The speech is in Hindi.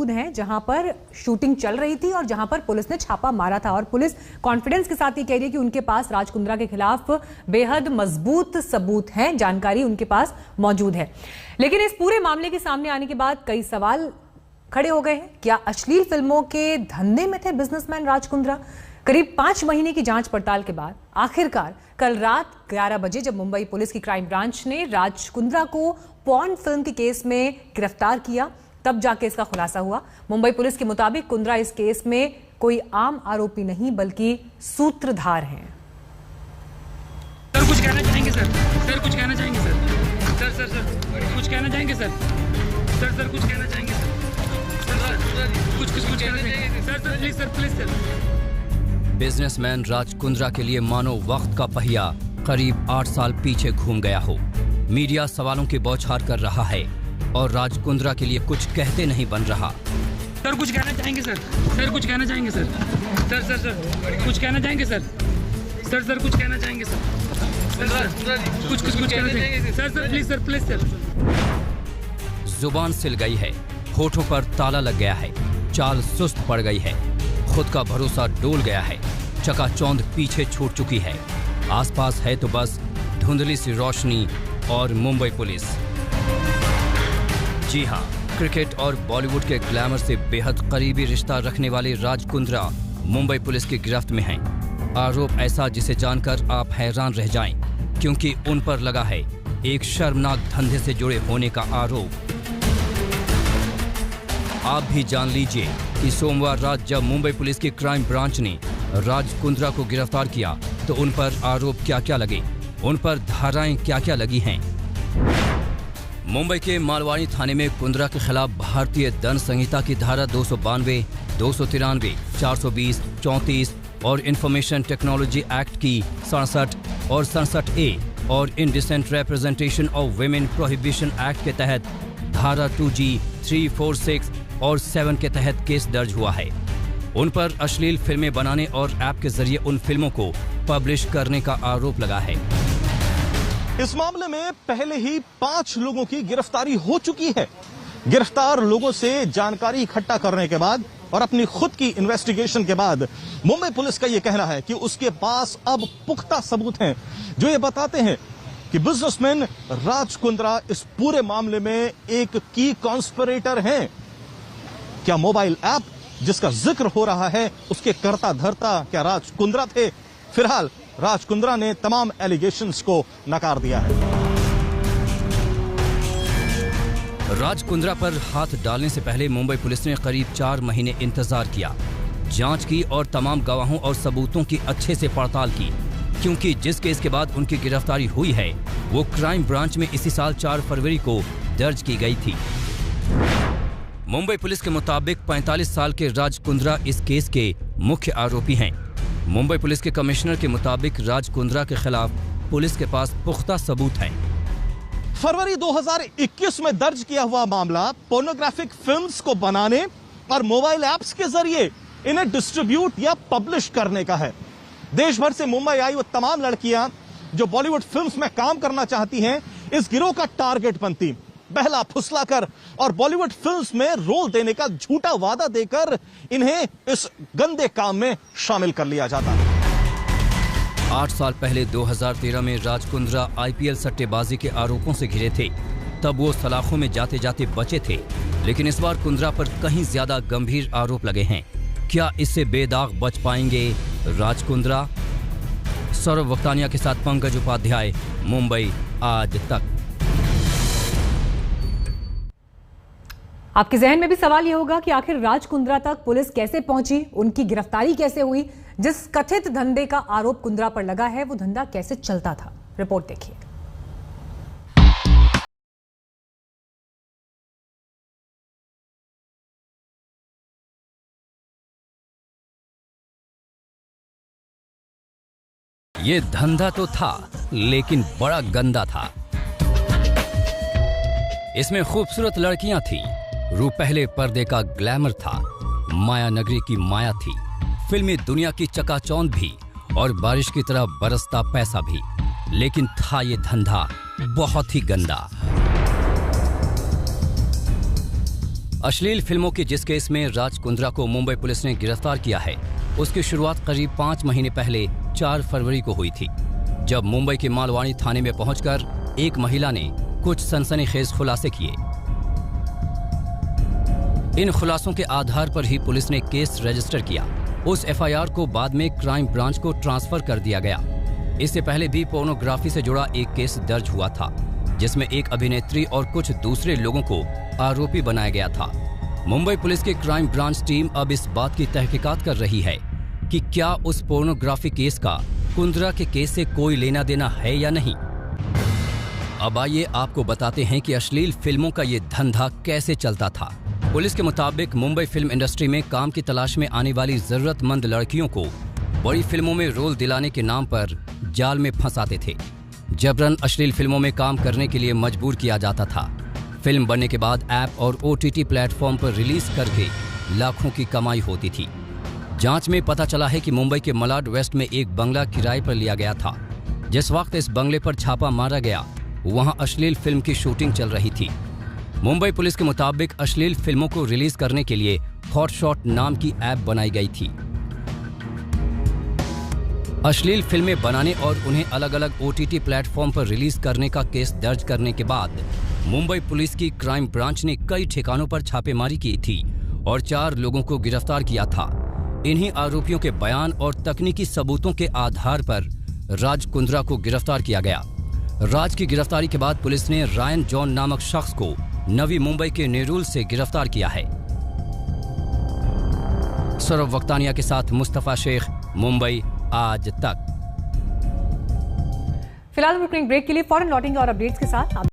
मौजूद हैं जहां पर शूटिंग चल रही थी और जहां पर पुलिस ने छापा मारा था। और पुलिस कॉन्फिडेंस के साथ ये कह रही है कि उनके पास राज कुंद्रा के खिलाफ बेहद मजबूत सबूत हैं, जानकारी उनके पास मौजूद है। लेकिन इस पूरे मामले के सामने आने के बाद कई सवाल खड़े हो गए हैं। क्या अश्लील फिल्मों के धंधे में थे बिजनेसमैन राज कुंद्रा? करीब 5 महीने की जांच पड़ताल के बाद आखिरकार कल रात 11 बजे जब मुंबई पुलिस की क्राइम ब्रांच ने राज कुंद्रा को पॉर्न फिल्म के केस में गिरफ्तार किया, तब जाके इसका खुलासा हुआ। मुंबई पुलिस के मुताबिक कुंद्रा इस केस में कोई आम आरोपी नहीं बल्कि सूत्रधार हैं। सर कुछ कहना चाहेंगे सर? सर कुछ कहना चाहेंगे सर? सर सर सर कुछ कहना चाहेंगे सर? सर सर कुछ कहना चाहेंगे सर? कुछ कहना चाहेंगे sir? Sir please sir, please sir. Businessman Raj Kundra के लिए मानो वक्त का पहिया करीब 8 साल पीछे घूम गया हो। मीडिया सवालों की बौछार कर रहा है और राज कुंद्रा के लिए कुछ कहते नहीं बन रहा। सर कुछ कहना चाहेंगे सर? सर कुछ कहना चाहेंगे सर? सर सर सर कुछ कहना चाहेंगे सर? सर सर कुछ कहना चाहेंगे सर? कुछ कहना चाहेंगे sir? Sir please sir, please sir. जुबान सिल गई है, होठों पर ताला लग गया है, चाल सुस्त पड़ गई है, खुद का भरोसा डोल गया है, चकाचौंध पीछे छूट चुकी है। आसपास है तो बस धुंधली सी रोशनी और मुंबई पुलिस। जी हां, क्रिकेट और बॉलीवुड के ग्लैमर से बेहद करीबी रिश्ता रखने वाले राज कुंद्रा मुंबई पुलिस की गिरफ्त में हैं। आरोप ऐसा जिसे जानकर आप हैरान रह जाएं, क्योंकि उन पर लगा है एक शर्मनाक धंधे से जुड़े होने का आरोप। आप भी जान लीजिए कि सोमवार रात जब मुंबई पुलिस की क्राइम ब्रांच ने राज कुंद्रा को गिरफ्तार किया तो उन पर आरोप क्या क्या लगे, उन पर धाराएं क्या क्या लगी हैं। मुंबई के मालवानी थाने में कुंद्रा के खिलाफ भारतीय दंड संहिता की धारा 292, 293, 420, 34 और इंफॉर्मेशन टेक्नोलॉजी एक्ट की 67 और 67A और indecent representation of women prohibition act के तहत धारा 2G, 3, 4, 6 और 7 के तहत केस दर्ज हुआ है। उन पर अश्लील फिल्में बनाने और ऐप के जरिए उन फिल्मों को पब्लिश करने का आरोप लगा है। इस मामले में पहले ही 5 लोगों की गिरफ्तारी हो चुकी है। गिरफ्तार लोगों से जानकारी इकट्ठा करने के बाद और अपनी खुद की इन्वेस्टिगेशन के बाद मुंबई पुलिस का यह कहना है कि उसके पास अब पुख्ता सबूत हैं जो ये बताते हैं कि बिजनेसमैन राज कुंद्रा इस पूरे मामले में एक की कॉन्स्पिरेटर हैं। क्या मोबाइल ऐप जिसका जिक्र हो रहा है उसके कर्ता धर्ता क्या राज कुंद्रा थे? फिलहाल राज कुंद्रा ने तमाम एलिगेशंस को नकार दिया है। राज कुंद्रा पर हाथ डालने से पहले मुंबई पुलिस ने करीब 4 महीने इंतजार किया, जांच की और तमाम गवाहों और सबूतों की अच्छे से पड़ताल की, क्योंकि जिस केस के बाद उनकी गिरफ्तारी हुई है वो क्राइम ब्रांच में इसी साल 4 फरवरी को दर्ज की गई थी। मुंबई पुलिस के मुताबिक 45 साल के राज कुंद्रा इस केस के मुख्य आरोपी हैं। मुंबई पुलिस के कमिश्नर के मुताबिक राज कुंद्रा के खिलाफ पुलिस के पास पुख्ता सबूत हैं। फरवरी 2021 में दर्ज किया हुआ मामला पोर्नोग्राफिक फिल्म्स को बनाने और मोबाइल ऐप्स के जरिए इन्हें डिस्ट्रीब्यूट या पब्लिश करने का है। देश भर से मुंबई आई वो तमाम लड़कियां जो बॉलीवुड फिल्म्स में काम करना चाहती हैं इस गिरोह का टारगेट बनती। बहला फुसलाकर और बॉलीवुड फिल्म्स में रोल देने का झूठा वादा देकर इन्हें इस गंदे काम में शामिल कर लिया जाता। 8 साल पहले 2013 में राज कुंद्रा IPL सट्टेबाजी के आरोपों से घिरे थे। तब वो सलाखों में जाते जाते बचे थे, लेकिन इस बार कुंद्रा पर कहीं ज्यादा गंभीर आरोप लगे हैं। क्या इससे बेदाग बच पाएंगे राज कुंद्रा? सौरभ वक्तानिया के साथ पंकज उपाध्याय, मुंबई आज तक। आपके जहन में भी सवाल यह होगा कि आखिर राज कुंद्रा तक पुलिस कैसे पहुंची, उनकी गिरफ्तारी कैसे हुई, जिस कथित धंधे का आरोप कुंद्रा पर लगा है वो धंधा कैसे चलता था। रिपोर्ट देखिए। ये धंधा तो था लेकिन बड़ा गंदा था। इसमें खूबसूरत लड़कियां थीं, रुपहले पर्दे का ग्लैमर था, माया नगरी की माया थी, फिल्मी दुनिया की चकाचौंध भी और बारिश की तरह बरसता पैसा भी। लेकिन था ये धंधा बहुत ही गंदा। अश्लील फिल्मों के जिस केस में राज कुंद्रा को मुंबई पुलिस ने गिरफ्तार किया है, उसकी शुरुआत करीब 5 महीने पहले 4 फरवरी को हुई थी, जब मुंबई के मालवाणी थाने में पहुंचकर एक महिला ने कुछ सनसनीखेज खुलासे किए। इन खुलासों के आधार पर ही पुलिस ने केस रजिस्टर किया। उस एफआईआर को बाद में क्राइम ब्रांच को ट्रांसफर कर दिया गया। इससे पहले भी पोर्नोग्राफी से जुड़ा एक केस दर्ज हुआ था, जिसमें एक अभिनेत्री और कुछ दूसरे लोगों को आरोपी बनाया गया था। मुंबई पुलिस की क्राइम ब्रांच टीम अब इस बात की तहकीकात कर रही है कि क्या उस पोर्नोग्राफी केस का कुंद्रा के केस से कोई लेना देना है या नहीं। अब आइए आपको बताते हैं कि अश्लील फिल्मों का ये धंधा कैसे चलता था। पुलिस के मुताबिक मुंबई फिल्म इंडस्ट्री में काम की तलाश में आने वाली जरूरतमंद लड़कियों को बड़ी फिल्मों में रोल दिलाने के नाम पर जाल में फंसाते थे। जबरन अश्लील फिल्मों में काम करने के लिए मजबूर किया जाता था। फिल्म बनने के बाद ऐप और OTT प्लेटफॉर्म पर रिलीज करके लाखों की कमाई होती थी। जांच में पता चला है कि मुंबई के मलाड वेस्ट में एक बंगला किराए पर लिया गया था। जिस वक्त इस बंगले पर छापा मारा गया, वहां अश्लील फिल्म की शूटिंग चल रही थी। मुंबई पुलिस के मुताबिक अश्लील फिल्मों को रिलीज करने के लिए हॉटशॉट नाम की ऐप बनाई गई थी। अश्लील फिल्में बनाने और उन्हें अलग अलग OTT प्लेटफॉर्म पर रिलीज करने का केस दर्ज करने के बाद मुंबई पुलिस की क्राइम ब्रांच ने कई ठिकानों पर छापेमारी की थी और 4 लोगों को गिरफ्तार किया था। इन्हीं आरोपियों के बयान और तकनीकी सबूतों के आधार पर राज कुंद्रा को गिरफ्तार किया गया। राज की गिरफ्तारी के बाद पुलिस ने रायन जॉन नामक शख्स को नवी मुंबई के नेरुल से गिरफ्तार किया है। सौरभ वक्तानिया के साथ मुस्तफा शेख, मुंबई आज तक। फिलहाल ब्रेक के लिए फौरन लौटेंगे और अपडेट्स के साथ।